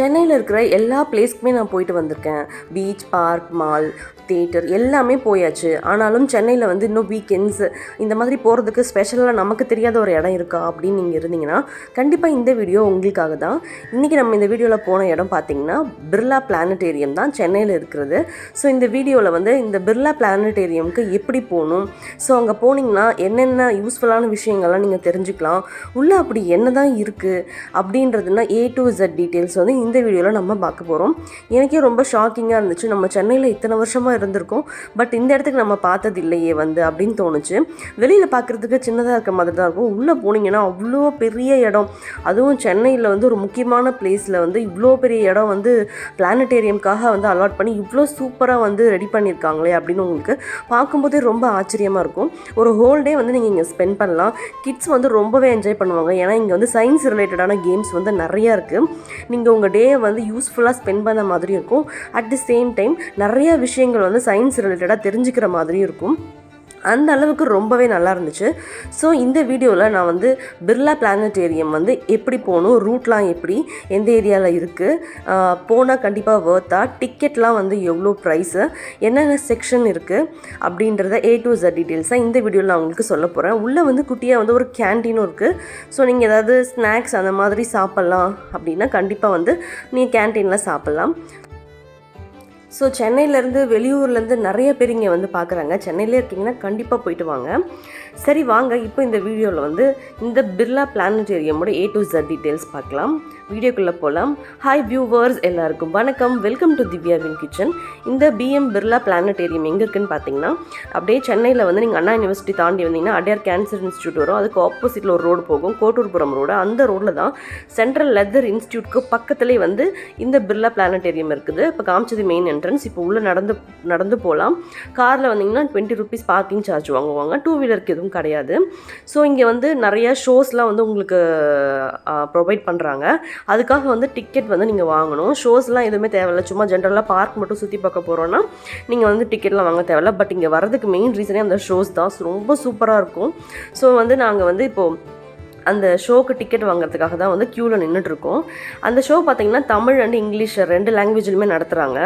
சென்னையில் இருக்கிற எல்லா பிளேஸ்க்குமே நான் போயிட்டு வந்திருக்கேன். பீச், பார்க், மால், தியேட்டர் எல்லாமே போயாச்சு. ஆனாலும் சென்னையில் வந்து இன்னும் வீக்கெண்ட்ஸ் இந்த மாதிரி போகிறதுக்கு ஸ்பெஷலாக நமக்கு தெரியாத ஒரு இடம் இருக்கா அப்படின்னு நீங்கள் இருந்தீங்கன்னா கண்டிப்பாக இந்த வீடியோ உங்களுக்காக தான். இன்றைக்கி நம்ம இந்த வீடியோவில் போன இடம் பார்த்திங்கன்னா பிர்லா பிளானட்டேரியம் தான் சென்னையில் இருக்கிறது. ஸோ இந்த வீடியோவில் வந்து இந்த பிர்லா பிளானட்டேரியமுக்கு எப்படி போகணும், ஸோ அங்கே போனீங்கன்னா என்னென்ன யூஸ்ஃபுல்லான விஷயங்கள்லாம் நீங்கள் தெரிஞ்சுக்கலாம், உள்ளே அப்படி என்ன தான் இருக்குது அப்படின்றதுனா A to Z டீட்டெயில்ஸ் வந்து இந்த வீடியோவில் நம்ம பார்க்க போகிறோம். எனக்கே ரொம்ப ஷாக்கிங்காக இருந்துச்சு. நம்ம சென்னையில் இத்தனை வருஷமாக இருந்திருக்கோம், பட் இந்த இடத்துக்கு நம்ம பார்த்தது இல்லையே வந்து அப்படின்னு தோணுச்சு. வெளியில் பார்க்குறதுக்கு சின்னதாக இருக்க மாதிரி தான் இருக்கும். உள்ளே போனீங்கன்னா அவ்வளோ பெரிய இடம், அதுவும் சென்னையில் வந்து ஒரு முக்கியமான பிளேஸில் வந்து இவ்வளோ பெரிய இடம் வந்து பிளானட்டேரியம்காக வந்து அலாட் பண்ணி இவ்வளோ சூப்பராக வந்து ரெடி பண்ணியிருக்காங்களே அப்படின்னு உங்களுக்கு பார்க்கும்போதே ரொம்ப ஆச்சரியமாக இருக்கும். ஒரு ஹோல் டே வந்து நீங்கள் இங்கே ஸ்பெண்ட் பண்ணலாம். கிட்ஸ் வந்து ரொம்பவே என்ஜாய் பண்ணுவாங்க. ஏன்னா இங்கே வந்து சயின்ஸ் ரிலேட்டடான கேம்ஸ் வந்து நிறையா இருக்குது. நீங்கள் உங்கள் டேயை வந்து யூஸ்ஃபுல்லாக ஸ்பெண்ட் பண்ண மாதிரி இருக்கும். அட் தி சேம் டைம் நிறைய விஷயங்கள் வந்து சயின்ஸ் ரிலேட்டடாக தெரிஞ்சுக்கிற மாதிரியும் இருக்கும். அந்த அளவுக்கு ரொம்பவே நல்லா இருந்துச்சு. ஸோ இந்த வீடியோவில் நான் வந்து பிர்லா பிளானட்டேரியம் வந்து எப்படி போகணும், ரூட்லாம் எப்படி, எந்த ஏரியாவில் இருக்குது, போனால் கண்டிப்பாக வர்த்தா, டிக்கெட்லாம் வந்து எவ்வளோ ப்ரைஸு, என்னென்ன செக்ஷன் இருக்குது அப்படின்றத A to Z டீட்டெயில்ஸாக இந்த வீடியோவில் நான் உங்களுக்கு சொல்ல போகிறேன். உள்ளே வந்து குட்டியாக வந்து ஒரு கேன்டீனும் இருக்குது. ஸோ நீங்கள் ஏதாவது ஸ்நாக்ஸ் அந்த மாதிரி சாப்பிட்லாம் அப்படின்னா கண்டிப்பாக வந்து நீங்கள் கேன்டீனில் சாப்பிட்லாம். ஸோ சென்னையிலேருந்து வெளியூர்லேருந்து நிறைய பேர் இங்கே வந்து பார்க்குறாங்க. சென்னையிலே இருக்கீங்கன்னா கண்டிப்பாக போயிட்டு வாங்க. சரி வாங்க, இப்போ இந்த வீடியோவில் வந்து இந்த பிர்லா பிளானட்டேரியமோட A to Z டீட்டெயில்ஸ் பார்க்கலாம். வீடியோக்குள்ளே போகலாம். ஹாய் வியூவர்ஸ், எல்லாருக்கும் வணக்கம். வெல்கம் டு திவ்யாவின் கிச்சன். இந்த BM பிர்லா பிளானட்டேரியம் எங்கே இருக்குன்னு பார்த்தீங்கன்னா அப்படியே சென்னையில் வந்து நீங்கள் அண்ணா யூனிவர்சிட்டி தாண்டி வந்தீங்கன்னா அடையார் கேன்சர் இன்ஸ்டியூட் வரும். அதுக்கு ஆப்போசிட்டில் ஒரு ரோடு போகும், கோட்டூர்புரம் ரோடு. அந்த ரோடில் தான் சென்ட்ரல் லெதர் இன்ஸ்டியூட்க்கு பக்கத்துலேயே வந்து இந்த பிர்லா பிளானட்டேரியம் இருக்குது. இப்போ காமிச்சது மெயின் என்ட்ரன்ஸ். இப்போ உள்ளே நடந்து போகலாம். காரில் வந்தீங்கன்னா 20 rupees பார்க்கிங் சார்ஜ் வாங்குவாங்க. 2 வீலருக்கு எதுவும் கிடையாது. ஸோ இங்கே வந்து நிறைய ஷோஸ்லாம் வந்து உங்களுக்கு ப்ரொவைட் பண்ணுறாங்க. அதுக்காக வந்து டிக்கெட் வந்து நீங்கள் வாங்கணும். ஷோஸ்லாம் எதுவுமே தேவையில்லை. சும்மா ஜென்ரலாக பார்க் மட்டும் சுற்றி பார்க்க போகிறோன்னா நீங்கள் வந்து டிக்கெட்லாம் வாங்க தேவையில்லை. பட் இங்கே வரதுக்கு மெயின் ரீசனே அந்த ஷோஸ் தான். ரொம்ப சூப்பராக இருக்கும். ஸோ வந்து நாங்கள் வந்து இப்போது அந்த ஷோக்கு டிக்கெட் வாங்குறதுக்காக தான் வந்து க்யூவில் நின்றுட்டுருக்கோம். அந்த ஷோ பார்த்திங்கன்னா தமிழ் அண்ட் இங்கிலீஷ் 2 லாங்குவேஜ்லையுமே நடத்துகிறாங்க.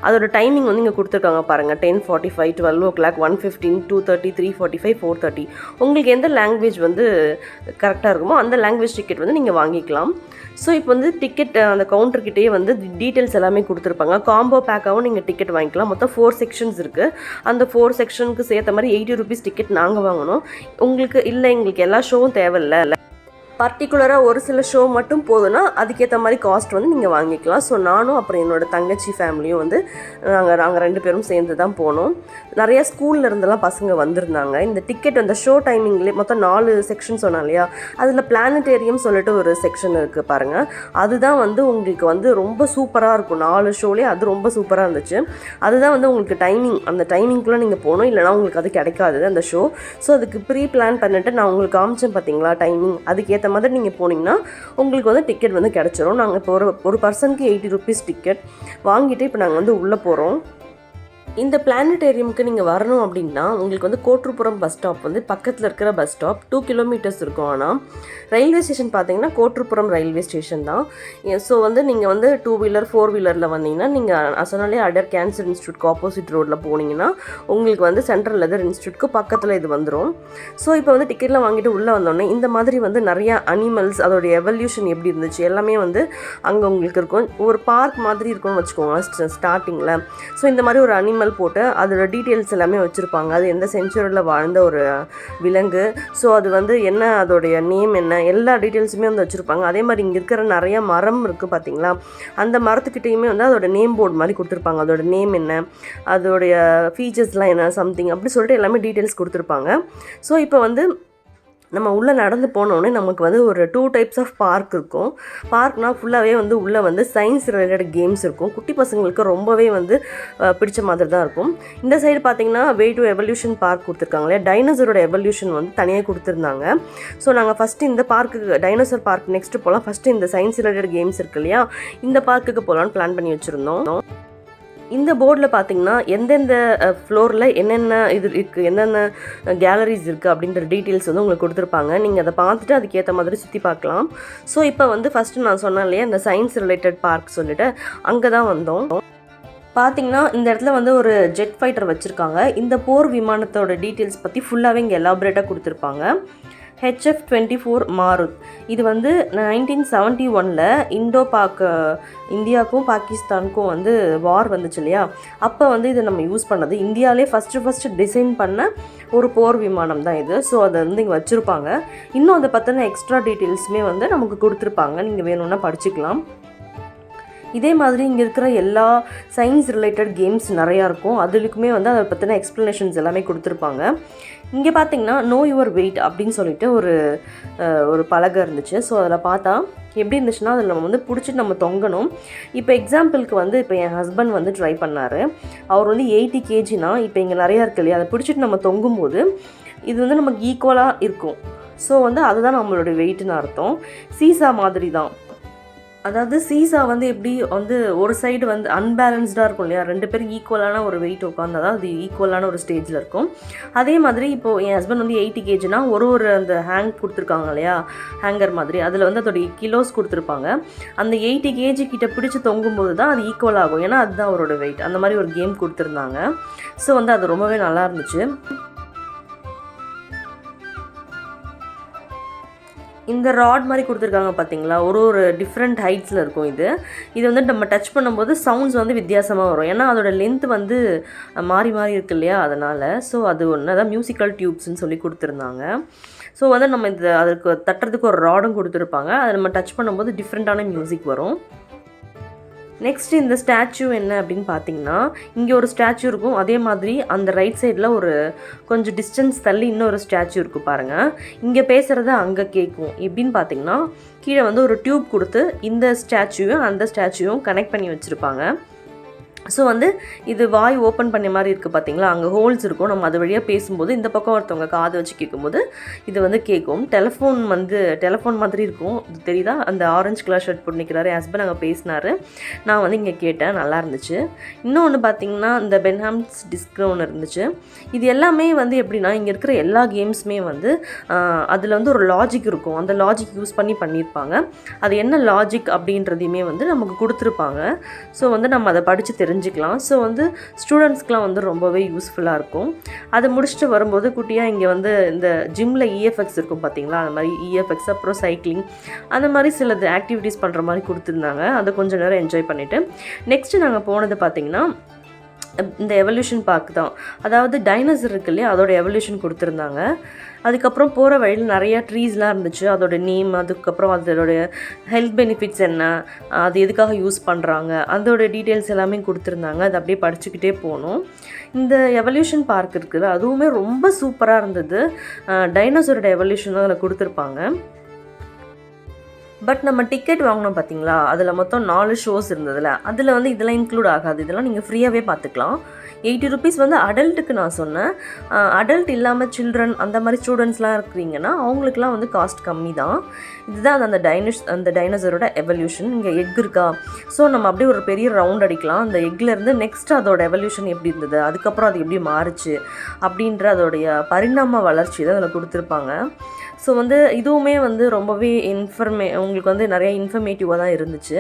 அதோட டைமிங் வந்து இங்கே கொடுத்துருக்காங்க பாருங்கள். 10:45, 12 o'clock, 1:15, 2:30, 3:45, 4:30. உங்களுக்கு எந்த லாங்குவேஜ் வந்து கரெக்டாக இருக்குமோ அந்த லாங்குவேஜ் டிக்கெட் வந்து நீங்கள் வாங்கிக்கலாம். ஸோ இப்போ வந்து டிக்கெட் அந்த கவுண்டர்கிட்டே வந்து டீட்டெயில்ஸ் எல்லாமே கொடுத்துருப்பாங்க. காம்போ பேக்காகவும் நீங்கள் டிக்கெட் வாங்கிக்கலாம். மொத்தம் 4 செக்ஷன்ஸ் இருக்குது. அந்த 4 செக்ஷனுக்கு சேர்த்த மாதிரி 80 rupees டிக்கெட் நாங்கள் வாங்கணும். உங்களுக்கு இல்லை எங்களுக்கு எல்லா ஷோவும் தேவையில்லை, பர்டிகுலராக ஒரு சில ஷோ மட்டும் போதுன்னா அதுக்கேற்ற மாதிரி காஸ்ட் வந்து நீங்கள் வாங்கிக்கலாம். ஸோ நானும் அப்புறம் என்னோடய தங்கச்சி ஃபேமிலியும் வந்து நாங்கள் 2 பேரும் சேர்ந்து தான் போனோம். நிறையா ஸ்கூலில் இருந்தெல்லாம் பசங்க வந்திருந்தாங்க. இந்த டிக்கெட் அந்த ஷோ டைமிங்லேயே மொத்தம் 4 செக்ஷன் சொன்னோம் இல்லையா, அதில் பிளானட்டேரியம் சொல்லிட்டு ஒரு செக்ஷன் இருக்குது பாருங்கள். அதுதான் வந்து உங்களுக்கு வந்து ரொம்ப சூப்பராக இருக்கும். 4 ஷோலேயே அது ரொம்ப சூப்பராக இருந்துச்சு. அதுதான் வந்து உங்களுக்கு டைமிங், அந்த டைமிங்குள்ளே நீங்கள் போகணும், இல்லைனா உங்களுக்கு அது கிடைக்காது அந்த ஷோ. ஸோ அதுக்கு ப்ரீ பிளான் பண்ணிவிட்டு நான் உங்களுக்கு காமிச்சேன் பார்த்தீங்களா டைமிங், அதுக்கேற்ற மாதிரி நீங்கள் போனீங்கன்னா உங்களுக்கு வந்து டிக்கெட் வந்து கிடச்சிரும். நாங்கள் இப்போ ஒரு பர்சனுக்கு 80 rupees டிக்கெட் வாங்கிட்டு இப்போ நாங்கள் வந்து உள்ளே போகிறோம். இந்த பிளானட்டேரியமுக்கு நீங்கள் வரணும் அப்படின்னா உங்களுக்கு வந்து கோட்டூர்புரம் பஸ் ஸ்டாப் வந்து பக்கத்தில் இருக்கிற பஸ் ஸ்டாப் 2 kilometers இருக்கும். ஆனால் ரயில்வே ஸ்டேஷன் பார்த்தீங்கன்னா கோட்டூர்புரம் ரயில்வே ஸ்டேஷன் தான். ஸோ வந்து நீங்கள் வந்து 2 வீலர் 4 வீலரில் வந்தீங்கன்னா நீங்கள் சொன்னாலே அடையார் கேன்சர் இன்ஸ்டியூட்க்கு ஆப்போசிட் ரோட்டில் போனீங்கன்னா உங்களுக்கு வந்து சென்ட்ரல் லெதர் இன்ஸ்டியூட்க்கு பக்கத்தில் இது வந்துடும். ஸோ இப்போ வந்து டிக்கெட்லாம் வாங்கிட்டு உள்ளே வந்தோடனே இந்த மாதிரி வந்து நிறையா அனிமல்ஸ், அதோடைய எவல்யூஷன் எப்படி இருந்துச்சு எல்லாமே வந்து அங்கே உங்களுக்கு இருக்கும். ஒரு பார்க் மாதிரி இருக்கும்னு வச்சுக்கோங்க ஸ்டார்டிங்கில். ஸோ இந்த மாதிரி ஒரு அனிமல் போட்டு அதோட டீட்டெயில்ஸ் எல்லாமே வச்சுருப்பாங்க. அது எந்த செஞ்சுரியில் வாழ்ந்த ஒரு விலங்கு, ஸோ அது வந்து என்ன, அதோடைய நேம் என்ன, எல்லா டீட்டெயில்ஸுமே வந்து வச்சுருப்பாங்க. அதே மாதிரி இங்கே இருக்கிற நிறைய மரம் இருக்குது பார்த்தீங்களா, அந்த மரத்துக்கிட்டேயுமே வந்து அதோட நேம் போர்டு மாதிரி கொடுத்துருப்பாங்க. அதோட நேம் என்ன, அதோடைய ஃபீச்சர்ஸ்லாம் என்ன, சம்திங் அப்படி சொல்லிட்டு எல்லாமே டீட்டெயில்ஸ் கொடுத்துருப்பாங்க. ஸோ இப்போ வந்து நம்ம உள்ளே நடந்து போனோடனே நமக்கு வந்து ஒரு 2 types ஆஃப் பார்க் இருக்கும். பார்க்னால் ஃபுல்லாகவே வந்து உள்ளே வந்து சயின்ஸ் ரிலேட்டட் கேம்ஸ் இருக்கும். குட்டி பசங்களுக்கு ரொம்பவே வந்து பிடிச்ச மாதிரி தான் இருக்கும். இந்த சைடு பார்த்தீங்கன்னா வே டு எவல்யூஷன் பார்க் கொடுத்துருக்காங்க இல்லையா, டைனோசரோட எவல்யூஷன் வந்து தனியாக கொடுத்துருந்தாங்க. ஸோ நாங்கள் ஃபஸ்ட்டு இந்த பார்க்குக்கு, டைனோசர் பார்க் நெக்ஸ்ட்டு போகலாம். ஃபஸ்ட்டு இந்த சயின்ஸ் ரிலேட்டட் கேம்ஸ் இருக்கு இல்லையா, இந்த பார்க்குக்கு போகலான்னு பிளான் பண்ணி வச்சுருந்தோம். இந்த போர்டில் பார்த்தீங்கன்னா எந்தெந்த ஃப்ளோரில் என்னென்ன இது இருக்குது, என்னென்ன கேலரிஸ் இருக்குது அப்படின்ற டீட்டெயில்ஸ் வந்து உங்களுக்கு கொடுத்துருப்பாங்க. நீங்கள் அதை பார்த்துட்டு அதுக்கேற்ற மாதிரி சுற்றி பார்க்கலாம். ஸோ இப்போ வந்து ஃபஸ்ட்டு நான் சொன்னேன் இல்லையா, இந்த சயின்ஸ் ரிலேட்டட் பார்க் சொல்லிட்டு அங்கே தான் வந்தோம். பார்த்தீங்கன்னா இந்த இடத்துல வந்து ஒரு ஜெட் ஃபைட்டர் வச்சுருக்காங்க. இந்த போர் விமானத்தோட டீட்டெயில்ஸ் பற்றி ஃபுல்லாகவே இங்கே எலாபரேட்டாக கொடுத்துருப்பாங்க. HF-24 மாருத். இது வந்து 1971 இந்தியாவுக்கும் பாகிஸ்தானுக்கும் வந்து வார் வந்துச்சு இல்லையா, அப்போ வந்து இதை நம்ம யூஸ் பண்ணது. இந்தியாவிலே ஃபஸ்ட்டு டிசைன் பண்ண ஒரு போர் விமானம் தான் இது. ஸோ அதை வந்து இங்கே வச்சுருப்பாங்க. இன்னும் அதை பற்றின எக்ஸ்ட்ரா டீட்டெயில்ஸுமே வந்து நமக்கு கொடுத்துருப்பாங்க. நீங்கள் வேணும்னா படிச்சுக்கலாம். இதே மாதிரி இங்கே இருக்கிற எல்லா சயின்ஸ் ரிலேட்டட் கேம்ஸ் நிறையா இருக்கும். அதுக்குமே வந்து அதை பற்றின எக்ஸ்ப்ளனேஷன்ஸ் எல்லாமே கொடுத்துருப்பாங்க. இங்கே பார்த்தீங்கன்னா நோ யுவர் வெயிட் அப்படின்னு சொல்லிட்டு ஒரு பலகை இருந்துச்சு. ஸோ அதில் பார்த்தா எப்படி இருந்துச்சுன்னா, அதில் நம்ம வந்து பிடிச்சிட்டு நம்ம தொங்கணும். இப்போ எக்ஸாம்பிளுக்கு வந்து இப்போ என் ஹஸ்பண்ட் வந்து ட்ரை பண்ணார். அவர் வந்து 80 kgனா இப்போ இங்கே நிறையா இருக்கு இல்லையா, அதை பிடிச்சிட்டு நம்ம தொங்கும்போது இது வந்து நமக்கு ஈக்குவலாக இருக்கும். ஸோ வந்து அதுதான் நம்மளுடைய வெயிட்டுன்னு அர்த்தம். சீசா மாதிரி தான். அதாவது சீசா வந்து எப்படி வந்து ஒரு சைடு வந்து அன்பேலன்ஸ்டாக இருக்கும் இல்லையா, 2 பேரும் ஈக்குவலான ஒரு வெயிட் உட்காந்தா தான் அது ஈக்குவலான ஒரு ஸ்டேஜில் இருக்கும். அதே மாதிரி இப்போது என் ஹஸ்பண்ட் வந்து 80 kgனா ஒரு அந்த ஹேங் கொடுத்துருக்காங்க இல்லையா, ஹேங்கர் மாதிரி, அதில் வந்து அதோடைய கிலோஸ் கொடுத்துருப்பாங்க. அந்த 80 kg கிட்ட பிடிச்சி தொங்கும்போது தான் அது ஈக்குவல் ஆகும். ஏன்னா அதுதான் அவரோட வெயிட். அந்த மாதிரி ஒரு கேம் கொடுத்துருந்தாங்க. ஸோ வந்து அது ரொம்பவே நல்லா இருந்துச்சு. இந்த ராட் மாதிரி கொடுத்துருக்காங்க பார்த்தீங்களா, ஒரு டிஃப்ரெண்ட் ஹைட்ஸில் இருக்கும். இது வந்து நம்ம டச் பண்ணும்போது சவுண்ட்ஸ் வந்து வித்தியாசமாக வரும். ஏன்னா அதோட லென்த் வந்து மாறி இருக்கு இல்லையா, அதனால். ஸோ அது ஒன்று தான் மியூசிக்கல் டியூப்ஸ்ன்னு சொல்லி கொடுத்துருந்தாங்க. ஸோ வந்து நம்ம அதுக்கு தட்டுறதுக்கு ஒரு ராடும் கொடுத்துருப்பாங்க. அதை நம்ம டச் பண்ணும்போது டிஃப்ரெண்ட்டான மியூசிக் வரும். நெக்ஸ்ட் இந்த ஸ்டாச்சு என்ன அப்படின்னு பார்த்தீங்கன்னா, இங்கே ஒரு ஸ்டாச்சு இருக்கும். அதே மாதிரி அந்த ரைட் சைடில் ஒரு கொஞ்சம் டிஸ்டன்ஸ் தள்ளி இன்னொரு ஸ்டாச்சு இருக்குது பாருங்கள். இங்கே பேசுகிறத அங்கே கேட்கும். எப்படின்னு பார்த்தீங்கன்னா, கீழே வந்து ஒரு டியூப் கொடுத்து இந்த ஸ்டாச்சுவும் அந்த ஸ்டாச்சுவும் கனெக்ட் பண்ணி வச்சுருப்பாங்க. ஸோ வந்து இது வாய் ஓப்பன் பண்ண மாதிரி இருக்குது பார்த்தீங்களா, அங்கே ஹோல்ஸ் இருக்கும். நம்ம அது வழியாக பேசும்போது இந்த பக்கம் ஒருத்தவங்க காது வச்சு கேட்கும்போது இது வந்து கேட்கும். டெலிஃபோன் மாதிரி இருக்கும். இது தெரியுதா, அந்த ஆரஞ்சு கலர் ஷர்ட் போட்டு நிற்கிறாரு என் ஹஸ்பண்ட், அங்கே பேசினார். நான் வந்து இங்கே கேட்டேன், நல்லா இருந்துச்சு. இன்னொன்று பார்த்தீங்கன்னா, இந்த பென்ஹாம்ஸ் டிஸ்க்னு ஒன்று இருந்துச்சு. இது எல்லாமே வந்து எப்படின்னா, இங்கே இருக்கிற எல்லா கேம்ஸுமே வந்து அதில் வந்து ஒரு லாஜிக் இருக்கும். அந்த லாஜிக் யூஸ் பண்ணியிருப்பாங்க. அது என்ன லாஜிக் அப்படின்றதையுமே வந்து நமக்கு கொடுத்துருப்பாங்க. ஸோ வந்து நம்ம அதை படித்து தெரிஞ்சுக்கலாம். ஸோ வந்து ஸ்டூடெண்ட்ஸ்க்குலாம் வந்து ரொம்பவே யூஸ்ஃபுல்லாக இருக்கும். அதை முடிச்சுட்டு வரும்போது குட்டியாக இங்கே வந்து இந்த ஜிம்மில் இஎஃப்எக்ஸ் இருக்கும் பார்த்தீங்களா, அந்த மாதிரி இஎஃப்எக்ஸ், அப்புறம் சைக்கிளிங், அந்த மாதிரி சிலது ஆக்டிவிட்டீஸ் பண்ணுற மாதிரி கொடுத்துருந்தாங்க. அதை கொஞ்சம் நேரம் என்ஜாய் பண்ணிவிட்டு நெக்ஸ்ட்டு நாங்கள் போனது பார்த்திங்கன்னா இந்த எவல்யூஷன் பார்க் தான். அதாவது டைனோசர் இருக்கு இல்லையா, அதோட எவல்யூஷன் கொடுத்துருந்தாங்க. அதுக்கப்புறம் போகிற வழியில் நிறையா ட்ரீஸ்லாம் இருந்துச்சு. அதோட நேம், அதுக்கப்புறம் அதோடைய ஹெல்த் பெனிஃபிட்ஸ் என்ன, அது எதுக்காக யூஸ் பண்ணுறாங்க, அதோட டீட்டெயில்ஸ் எல்லாமே கொடுத்துருந்தாங்க. அது அப்படியே படிச்சுக்கிட்டே போகணும். இந்த எவல்யூஷன் பார்க் இருக்குது, அதுவுமே ரொம்ப சூப்பராக இருந்தது. டைனோசரோட எவல்யூஷன் தான் அதில் கொடுத்துருப்பாங்க. பட் நம்ம டிக்கெட் வாங்கினோம் பார்த்தீங்களா, அதில் மொத்தம் 4 ஷோஸ் இருந்ததில்ல, அதில் வந்து இதெல்லாம் இன்க்ளூட் ஆகாது. இதெல்லாம் நீங்கள் ஃப்ரீயாகவே பார்த்துக்கலாம். 80 rupees வந்து அடல்ட்டுக்கு நான் சொன்னேன். அடல்ட் இல்லாமல் சில்ட்ரன் அந்த மாதிரி ஸ்டூடெண்ட்ஸ்லாம் இருக்கிறீங்கன்னா அவங்களுக்குலாம் வந்து காஸ்ட் கம்மி தான். இதுதான் அந்த டைனோசரோட எவல்யூஷன். இங்கே எக் இருக்கா, ஸோ நம்ம அப்படியே ஒரு பெரிய ரவுண்ட் அடிக்கலாம். அந்த எக்லேருந்து நெக்ஸ்ட் அதோட எவல்யூஷன் எப்படி இருந்தது, அதுக்கப்புறம் அது எப்படி மாறுச்சு அப்படின்ற அதோடைய பரிணாம வளர்ச்சி தான் அதில் கொடுத்துருப்பாங்க. ஸோ வந்து இதுவுமே வந்து ரொம்பவே உங்களுக்கு வந்து நிறைய இன்ஃபர்மேட்டிவாக தான் இருந்துச்சு.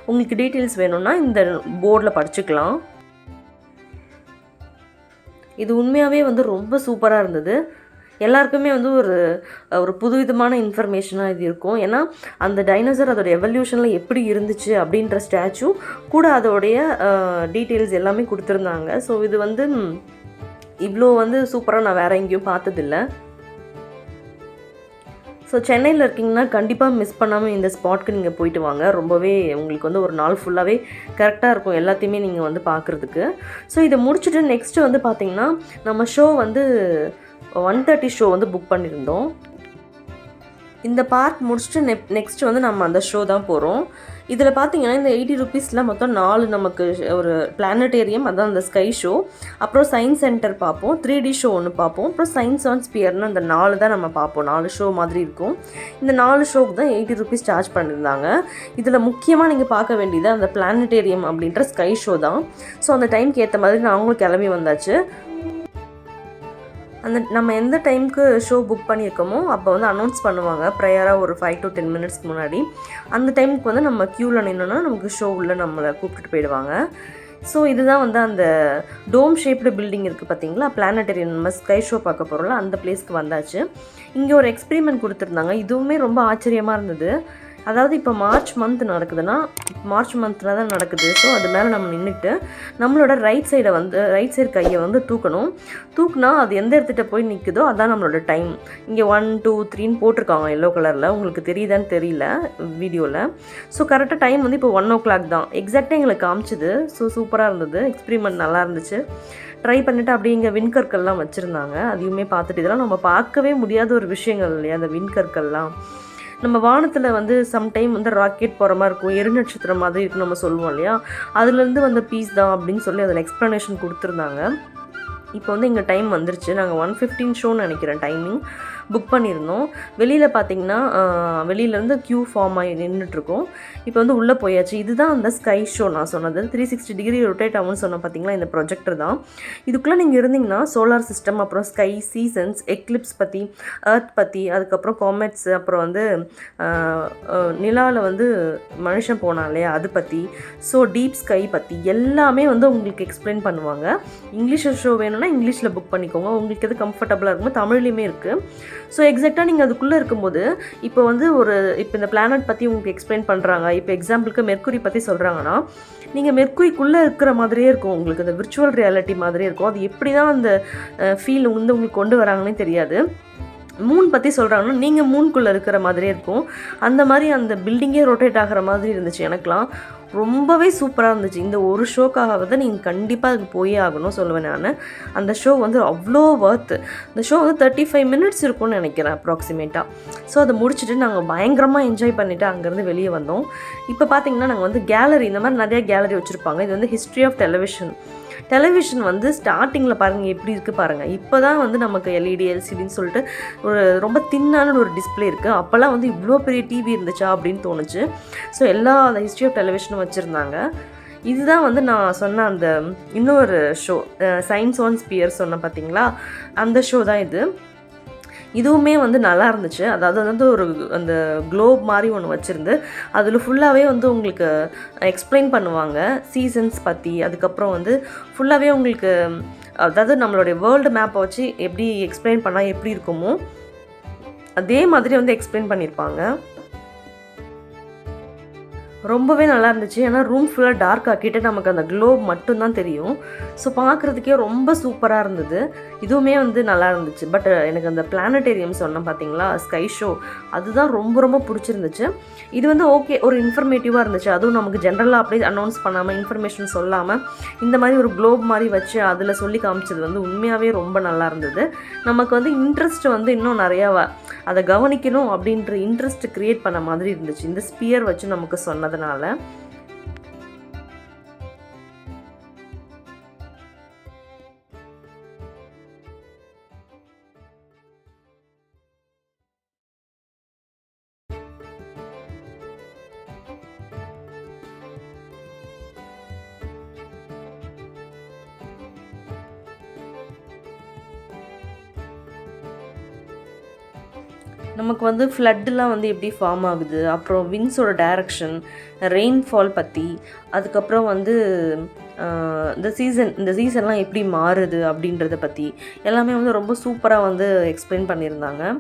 உங்களுக்கு டீட்டெயில்ஸ் வேணும்னா இந்த போர்டில் படிச்சுக்கலாம். இது உண்மையாகவே வந்து ரொம்ப சூப்பராக இருந்தது. எல்லாருக்குமே வந்து ஒரு புதுவிதமான இன்ஃபர்மேஷனாக இது இருக்கும். ஏன்னா அந்த டைனோசர் அதோட எவல்யூஷனில் எப்படி இருந்துச்சு அப்படின்ற ஸ்டாச்சு கூட அதோடைய டீட்டெயில்ஸ் எல்லாமே கொடுத்துருந்தாங்க. ஸோ இது வந்து இவ்வளோ வந்து சூப்பராக நான் வேறு எங்கேயும் பார்த்ததில்லை. ஸோ சென்னையில் இருக்கீங்கன்னா கண்டிப்பாக மிஸ் பண்ணாமல் இந்த ஸ்பாட்க்கு நீங்கள் போயிட்டு வாங்க. ரொம்பவே உங்களுக்கு வந்து ஒரு நாள் ஃபுல்லாகவே கரெக்டாக இருக்கும் எல்லாத்தையுமே நீங்கள் வந்து பார்க்குறதுக்கு. ஸோ இதை முடிச்சுட்டு நெக்ஸ்ட்டு வந்து பார்த்திங்கன்னா நம்ம ஷோ வந்து 1:30 ஷோ வந்து புக் பண்ணியிருந்தோம். இந்த பார்க் முடிச்சுட்டு நெக்ஸ்ட் வந்து நம்ம அந்த ஷோ தான் போகிறோம். இதில் பார்த்தீங்கன்னா இந்த 80 ருபீஸில் மொத்தம் 4 நமக்கு ஒரு பிளானட்டேரியம், அதான் அந்த ஸ்கை ஷோ, அப்புறம் சயின்ஸ் சென்டர் பார்ப்போம், 3D ஷோ ஒன்று பார்ப்போம், அப்புறம் சயின்ஸ் ஆன் ஸ்பியர்னு அந்த 4 தான் நம்ம பார்ப்போம். 4 ஷோ மாதிரி இருக்கும். இந்த 4 ஷோக்கு தான் 80 ருபீஸ் சார்ஜ் பண்ணியிருந்தாங்க. இதில் முக்கியமாக நீங்கள் பார்க்க வேண்டியது அந்த பிளானட்டேரியம் அப்படின்ற ஸ்கை ஷோ தான். ஸோ அந்த டைமுக்கு ஏற்ற மாதிரி நாங்களும் கிளம்பி வந்தாச்சு. நம்ம எந்த டைமுக்கு ஷோ புக் பண்ணியிருக்கோமோ அப்போ வந்து அனௌன்ஸ் பண்ணுவாங்க ப்ரையராக ஒரு 5 to 10 மினிட்ஸ்க்கு முன்னாடி. அந்த டைமுக்கு வந்து நம்ம க்யூவில் நின்னோன்னா நமக்கு ஷோ உள்ளே நம்மளை கூப்பிட்டுட்டு போயிடுவாங்க. ஸோ இதுதான் வந்து அந்த டோம் ஷேப்டு பில்டிங் இருக்குது பார்த்தீங்களா, பிளானட்டேரியம், நம்ம ஸ்கை ஷோ பார்க்க போகிறோம்ல, அந்த பிளேஸ்க்கு வந்தாச்சு. இங்கே ஒரு எக்ஸ்பெரிமெண்ட் கொடுத்துருந்தாங்க. இதுவுமே ரொம்ப ஆச்சரியமாக இருந்தது. அதாவது இப்போ மார்ச் மந்த் நடக்குதுன்னா, மார்ச் மந்தில் தான் நடக்குது. ஸோ அது மேலே நம்ம நின்றுட்டு நம்மளோட ரைட் சைடு கையை வந்து தூக்குனா அது எந்த இடத்துட்ட போய் நிற்குதோ அதான் நம்மளோட டைம். இங்கே 1 2 3ன்னு போட்டிருக்காங்க எல்லோ கலரில், உங்களுக்கு தெரியுதான்னு தெரியல வீடியோவில். ஸோ கரெக்டாக டைம் வந்து இப்போ 1 o'clock தான் எக்ஸாக்டாக எங்களுக்கு காமிச்சிது. ஸோ சூப்பராக இருந்தது, எக்ஸ்பெரிமெண்ட் நல்லா இருந்துச்சு. ட்ரை பண்ணிவிட்டு அப்படியே இங்கே விண்கற்கள்லாம் வச்சுருந்தாங்க. அதையுமே பார்த்துட்டு, இதெல்லாம் நம்ம பார்க்கவே முடியாத ஒரு விஷயங்கள் இல்லையா அந்த விண்கற்கள்லாம். நம்ம வானத்தில் வந்து சம்டைம் வந்து ராக்கெட் போகிற மாதிரி இருக்கும், எரு நட்சத்திரம் மாதிரி இருக்குன்னு நம்ம சொல்லுவோம் இல்லையா, அதுலேருந்து வந்த பீஸ் தான் அப்படின்னு சொல்லி அதில் எக்ஸ்ப்ளனேஷன் கொடுத்துருந்தாங்க. இப்போ வந்து எங்கள் டைம் வந்துருச்சு. நாங்கள் 1:15 ஷோன்னு நினைக்கிறேன் டைமிங் புக் பண்ணியிருந்தோம். வெளியில் பார்த்தீங்கன்னா வெளியிலேருந்து க்யூ ஃபார்ம் ஆகி நின்றுட்டுருக்கோம். இப்போ வந்து உள்ளே போயாச்சு. இதுதான் அந்த ஸ்கை ஷோ நான் சொன்னது, 360 டிகிரி ரொட்டேட் ஆகும்னு சொன்ன பார்த்தீங்களா, இந்த ப்ரொஜெக்டர் தான். இதுக்குள்ளே நீங்கள் இருந்தீங்கன்னா சோலார் சிஸ்டம், அப்புறம் ஸ்கை, சீசன்ஸ், எக்லிப்ஸ் பற்றி, எர்த் பற்றி, அதுக்கப்புறம் காமெட்ஸ், அப்புறம் வந்து நிலாவில் வந்து மனுஷன் போனான் இல்லையா அது பற்றி, ஸோ டீப் ஸ்கை பற்றி எல்லாமே வந்து உங்களுக்கு எக்ஸ்பிளைன் பண்ணுவாங்க. இங்கிலீஷ் ஷோ வேணும்னா இங்கிலீஷில் புக் பண்ணிக்கோங்க, உங்களுக்கு எது கம்ஃபர்டபுளாக இருக்குமோ. தமிழ்லையுமே இருக்குது. ஸோ எக்ஸாக்டாக நீங்கள் அதுக்குள்ளே இருக்கும்போது இப்போ வந்து இப்போ இந்த பிளானட் பற்றி உங்களுக்கு எக்ஸ்பிளைன் பண்ணுறாங்க. இப்போ எக்ஸாம்பிளுக்கு மெர்க்குரி பற்றி சொல்கிறாங்கன்னா, நீங்கள் மெர்க்குரிக்குள்ளே இருக்கிற மாதிரியே இருக்கும், உங்களுக்கு அந்த விர்ச்சுவல் ரியாலிட்டி மாதிரியே இருக்கும். அது எப்படி தான் அந்த ஃபீல் வந்து உங்களுக்கு கொண்டு வராங்கன்னே தெரியாது. மூன் பற்றி சொல்கிறாங்கன்னா நீங்கள் மூனுக்குள்ளே இருக்கிற மாதிரியே இருக்கும். அந்த மாதிரி அந்த பில்டிங்கே ரொட்டேட் ஆகிற மாதிரி இருந்துச்சு. எனக்குலாம் ரொம்பவே சூப்பராக இருந்துச்சு. இந்த ஒரு ஷோக்காக நீங்கள் கண்டிப்பாக அதுக்கு போயே ஆகணும் சொல்லுவேன் நான். அந்த ஷோ வந்து அவ்வளோ ஒர்த்து. இந்த ஷோ வந்து 35 மினிட்ஸ் இருக்கும்னு நினைக்கிறேன் அப்ராக்சிமேட்டாக. ஸோ அதை முடிச்சுட்டு நாங்கள் பயங்கரமாக என்ஜாய் பண்ணிவிட்டு அங்கேருந்து வெளியே வந்தோம். இப்போ பார்த்தீங்கன்னா நாங்கள் வந்து கேலரி, இந்த மாதிரி நிறையா கேலரி வச்சுருப்பாங்க. இது வந்து ஹிஸ்ட்ரி ஆஃப் டெலிவிஷன் வந்து ஸ்டார்டிங்கில் பாருங்கள் எப்படி இருக்குது பாருங்கள். இப்போ தான் வந்து நமக்கு எல்இடி, எல்சிடின்னு சொல்லிட்டு ஒரு ரொம்ப தின்னான ஒரு டிஸ்பிளே இருக்குது. அப்போல்லாம் வந்து இவ்வளோ பெரிய டிவி இருந்துச்சா அப்படின்னு தோணுச்சு. ஸோ அந்த ஹிஸ்ட்ரி ஆஃப் டெலிவிஷனும் வச்சுருந்தாங்க. இதுதான் வந்து நான் சொன்ன அந்த இன்னொரு ஷோ, சயின்ஸ் ஆன் ஸ்பியர் சொன்னேன் பார்த்தீங்களா, அந்த ஷோ தான் இது. இதுவுமே வந்து நல்லா இருந்துச்சு. அதாவது வந்து ஒரு அந்த குளோப் மாதிரி ஒன்று வச்சுருந்து அதில் ஃபுல்லாகவே வந்து உங்களுக்கு எக்ஸ்பிளைன் பண்ணுவாங்க சீசன்ஸ் பற்றி. அதுக்கப்புறம் வந்து ஃபுல்லாகவே உங்களுக்கு, அதாவது நம்மளுடைய வேர்ல்டு மேப்பை வச்சு எப்படி எக்ஸ்பிளைன் பண்ணால் எப்படி இருக்குமோ அதே மாதிரி வந்து எக்ஸ்பிளைன் பண்ணியிருப்பாங்க. ரொம்பவே நல்லா இருந்துச்சு. ஏன்னா ரூம் ஃபுல்லாக டார்க் ஆக்கிட்டு நமக்கு அந்த க்ளோப் மட்டும்தான் தெரியும். ஸோ பார்க்குறதுக்கே ரொம்ப சூப்பராக இருந்தது. இதுவுமே வந்து நல்லா இருந்துச்சு. பட் எனக்கு அந்த பிளானட்டேரியம் சொன்னேன் பார்த்தீங்களா, ஸ்கை ஷோ, அதுதான் ரொம்ப ரொம்ப பிடிச்சிருந்துச்சு. இது வந்து ஓகே, ஒரு இன்ஃபர்மேட்டிவாக இருந்துச்சு. அதுவும் நமக்கு ஜென்ரலாக அப்படியே அனௌன்ஸ் பண்ணாமல், இன்ஃபர்மேஷன் சொல்லாமல் இந்த மாதிரி ஒரு க்ளோப் மாதிரி வச்சு அதில் சொல்லி காமிச்சது வந்து உண்மையாகவே ரொம்ப நல்லா இருந்தது. நமக்கு வந்து இன்ட்ரெஸ்ட் வந்து இன்னும் நிறையா அதை கவனிக்கணும் அப்படின்ற இன்ட்ரெஸ்ட் க்ரியேட் பண்ண மாதிரி இருந்துச்சு இந்த ஸ்பியர் வச்சு நமக்கு சொன்னதுனால. நமக்கு வந்து ஃப்ளட்டுலாம் வந்து எப்படி ஃபார்ம் ஆகுது, அப்புறம் விண்ட்ஸோட டைரக்ஷன், ரெயின்ஃபால் பற்றி, அதுக்கப்புறம் வந்து இந்த சீசன்லாம் எப்படி மாறுது அப்படின்றத பற்றி எல்லாமே வந்து ரொம்ப சூப்பராக வந்து எக்ஸ்பிளைன் பண்ணியிருந்தாங்க.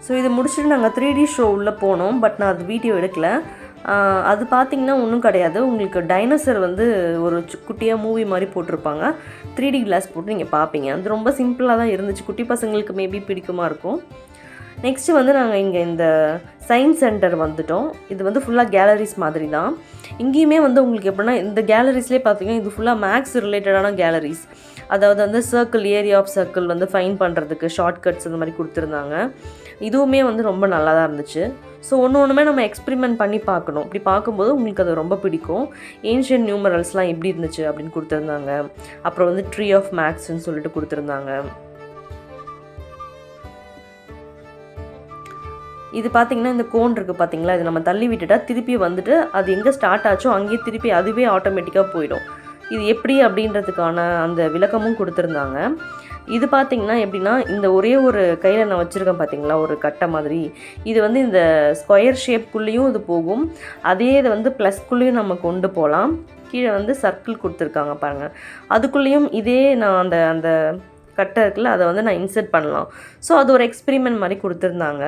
ஸோ இது முடிச்சுட்டு நாங்கள் 3D ஷோ உள்ளே போனோம். பட் நான் அது வீடியோ எடுக்கல. அது பார்த்திங்கன்னா ஒன்றும் கிடையாது. உங்களுக்கு டைனோசர் வந்து ஒரு குட்டியாக மூவி மாதிரி போட்டிருப்பாங்க. 3D கிளாஸ் போட்டு நீங்கள் பார்ப்பீங்க. அது ரொம்ப சிம்பிளாக தான் இருந்துச்சு. குட்டி பசங்களுக்கு மேபி பிடிக்குமா இருக்கும். நெக்ஸ்ட்டு வந்து நாங்கள் இங்கே இந்த சயின்ஸ் சென்டர் வந்துவிட்டோம். இது வந்து ஃபுல்லாக கேலரிஸ் மாதிரி தான். இங்கேயுமே வந்து உங்களுக்கு எப்படின்னா இந்த கேலரிஸ்லேயே பார்த்தீங்கன்னா இது ஃபுல்லாக மேக்ஸ் ரிலேட்டடான கேலரிஸ். அதாவது வந்து சர்க்கிள், ஏரியா ஆஃப் சர்க்கிள் வந்து ஃபைன் பண்ணுறதுக்கு ஷார்ட்கட்ஸ் இந்த மாதிரி கொடுத்துருந்தாங்க. இதுவுமே வந்து ரொம்ப நல்லா தான் இருந்துச்சு. ஸோ ஒன்றுமே நம்ம எக்ஸ்பெரிமெண்ட் பண்ணி பார்க்கணும். இப்படி பார்க்கும்போது உங்களுக்கு அது ரொம்ப பிடிக்கும். ஏன்ஷியன்ட் நியூமரல்ஸ்லாம் எப்படி இருந்துச்சு அப்படின்னு கொடுத்துருந்தாங்க. அப்புறம் வந்து ட்ரீ ஆஃப் மேக்ஸ்ன்னு சொல்லிட்டு கொடுத்துருந்தாங்க. இது பார்த்திங்கன்னா இந்த கோன் இருக்குது பார்த்தீங்களா, இது நம்ம தள்ளி விட்டுட்டா திருப்பி வந்துட்டு அது எங்கே ஸ்டார்ட் ஆச்சோ அங்கேயே திருப்பி அதுவே ஆட்டோமேட்டிக்காக போயிடும். இது எப்படி அப்படின்றதுக்கான அந்த விளக்கமும் கொடுத்துருந்தாங்க. இது பார்த்திங்கன்னா எப்படின்னா இந்த ஒரே ஒரு கையில் நான் வச்சுருக்கேன் பார்த்தீங்களா ஒரு கட்டை மாதிரி, இது வந்து இந்த ஸ்கொயர் ஷேப்குள்ளேயும் இது போகும். அதே இதை வந்து ப்ளஸ்க்குள்ளேயும் நம்ம கொண்டு போகலாம். கீழே வந்து சர்க்கிள் கொடுத்துருக்காங்க பாருங்கள். அதுக்குள்ளேயும் இதே நான் அந்த அந்த கட்டை இருக்குல்ல அதை வந்து நான் இன்சர்ட் பண்ணலாம். ஸோ அது ஒரு எக்ஸ்பெரிமெண்ட் மாதிரி கொடுத்துருந்தாங்க.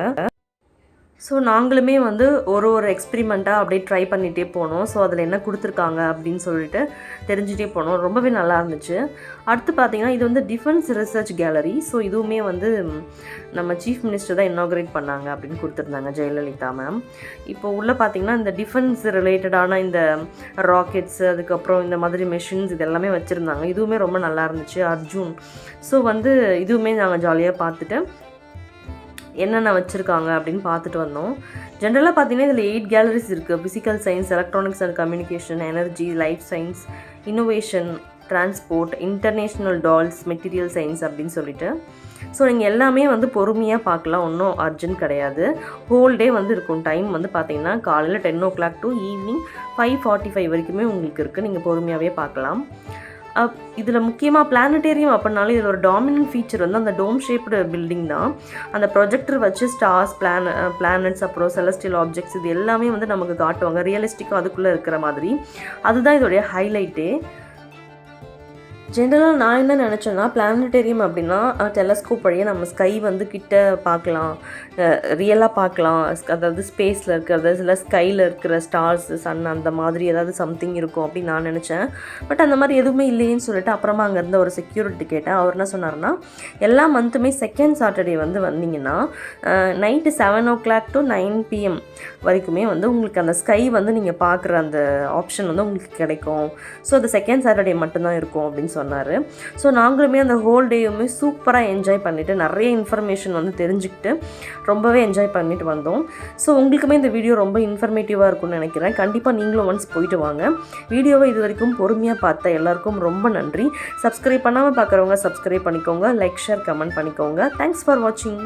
ஸோ நாங்களுமே வந்து ஒரு எக்ஸ்பெரிமெண்ட்டாக அப்படியே ட்ரை பண்ணிகிட்டே போனோம். ஸோ அதில் என்ன கொடுத்துருக்காங்க அப்படின்னு சொல்லிட்டு தெரிஞ்சுட்டே போனோம். ரொம்பவே நல்லா இருந்துச்சு. அடுத்து பார்த்திங்கன்னா இது வந்து டிஃபென்ஸ் ரிசர்ச் கேலரி. ஸோ இதுவுமே வந்து நம்ம சீஃப் மினிஸ்டர் தான் இனாக்ரேட் பண்ணாங்க அப்படின்னு கொடுத்துருந்தாங்க, ஜெயலலிதா மேம். இப்போ உள்ளே பார்த்திங்கன்னா இந்த டிஃபென்ஸ் ரிலேட்டடான இந்த ராக்கெட்ஸ், அதுக்கப்புறம் இந்த மாதிரி மெஷின்ஸ் இது எல்லாமே வச்சுருந்தாங்க. இதுவுமே ரொம்ப நல்லா இருந்துச்சு. அர்ஜுன். ஸோ வந்து இதுவுமே நாங்கள் ஜாலியாக பார்த்துட்டு என்னென்ன வச்சுருக்காங்க அப்படின்னு பார்த்துட்டு வந்தோம். ஜென்ரலாக பார்த்தீங்கன்னா இதில் 8 கேலரிஸ் இருக்குது. Physical science, electronics and communication, energy, life science, innovation, transport, international dolls, material science அப்படின்னு சொல்லிட்டு. ஸோ நீங்கள் எல்லாமே வந்து பொறுமையாக பார்க்கலாம். ஒன்றும் அர்ஜென்ட் கிடையாது. ஹோல் டே வந்து இருக்கும். டைம் வந்து பார்த்தீங்கன்னா காலையில் 10 o'clock to ஈவினிங் 5:45 வரைக்குமே உங்களுக்கு இருக்குது. நீங்கள் பொறுமையாகவே பார்க்கலாம். இதில் முக்கியமாக பிளானட்டேரியம் அப்படின்னாலே இதில் ஒரு டாமினன்ட் ஃபீச்சர் வந்து அந்த டோம் ஷேப்டு பில்டிங் தான். அந்த ப்ரொஜெக்டர் வச்சு ஸ்டார்ஸ், பிளானட்ஸ், அப்புறம் செலஸ்டியல் ஆப்ஜெக்ட்ஸ் இது எல்லாமே வந்து நமக்கு காட்டுவாங்க. ரியலிஸ்டிக்காக அதுக்குள்ளே இருக்கிற மாதிரி. அதுதான் இதோடைய ஹைலைட்டே. ஜென்ரலாக நான் என்ன நினச்சேன்னா பிளானட்டேரியம் அப்படின்னா டெலஸ்கோப் வழியாக நம்ம ஸ்கை வந்து கிட்ட பார்க்கலாம், ரியலாக பார்க்கலாம். அதாவது ஸ்பேஸில் இருக்கிறது, இல்லை ஸ்கையில் இருக்கிற ஸ்டார்ஸ், சன் அந்த மாதிரி ஏதாவது சம்திங் இருக்கும் அப்படின்னு நான் நினச்சேன். பட் அந்த மாதிரி எதுவுமே இல்லைன்னு சொல்லிட்டு அப்புறமா அங்கே இருந்த ஒரு செக்யூரிட்டி கேட்டேன். அவர் என்ன சொன்னார்னா எல்லா மந்த்துமே செகண்ட் சாட்டர்டே வந்து வந்தீங்கன்னா நைட்டு 7 o'clock to 9 PM வரைக்குமே வந்து உங்களுக்கு அந்த ஸ்கை வந்து நீங்கள் பார்க்குற அந்த ஆப்ஷன் வந்து உங்களுக்கு கிடைக்கும். ஸோ அது செகண்ட் சாட்டர்டே மட்டும்தான் இருக்கும் அப்படின்னு சொன்னார். ஸோ நாங்களுமே அந்த ஹோல் டேயுமே சூப்பராக என்ஜாய் பண்ணிவிட்டு நிறைய இன்ஃபர்மேஷன் வந்து தெரிஞ்சுக்கிட்டு ரொம்பவே என்ஜாய் பண்ணிட்டு வந்தோம். ஸோ உங்களுக்குமே இந்த வீடியோ ரொம்ப இன்ஃபர்மேட்டிவாக இருக்கும்னு நினைக்கிறேன். கண்டிப்பாக நீங்களும் ஒன்ஸ் போயிட்டு வாங்க. வீடியோவை இது வரைக்கும் பொறுமையாக பார்த்த எல்லாருக்கும் ரொம்ப நன்றி. சப்ஸ்கிரைப் பண்ணாமல் பார்க்குறவங்க சப்ஸ்கிரைப் பண்ணிக்கோங்க. லைக், ஷேர், கமெண்ட் பண்ணிக்கோங்க. தேங்க்ஸ் ஃபார் வாட்சிங்.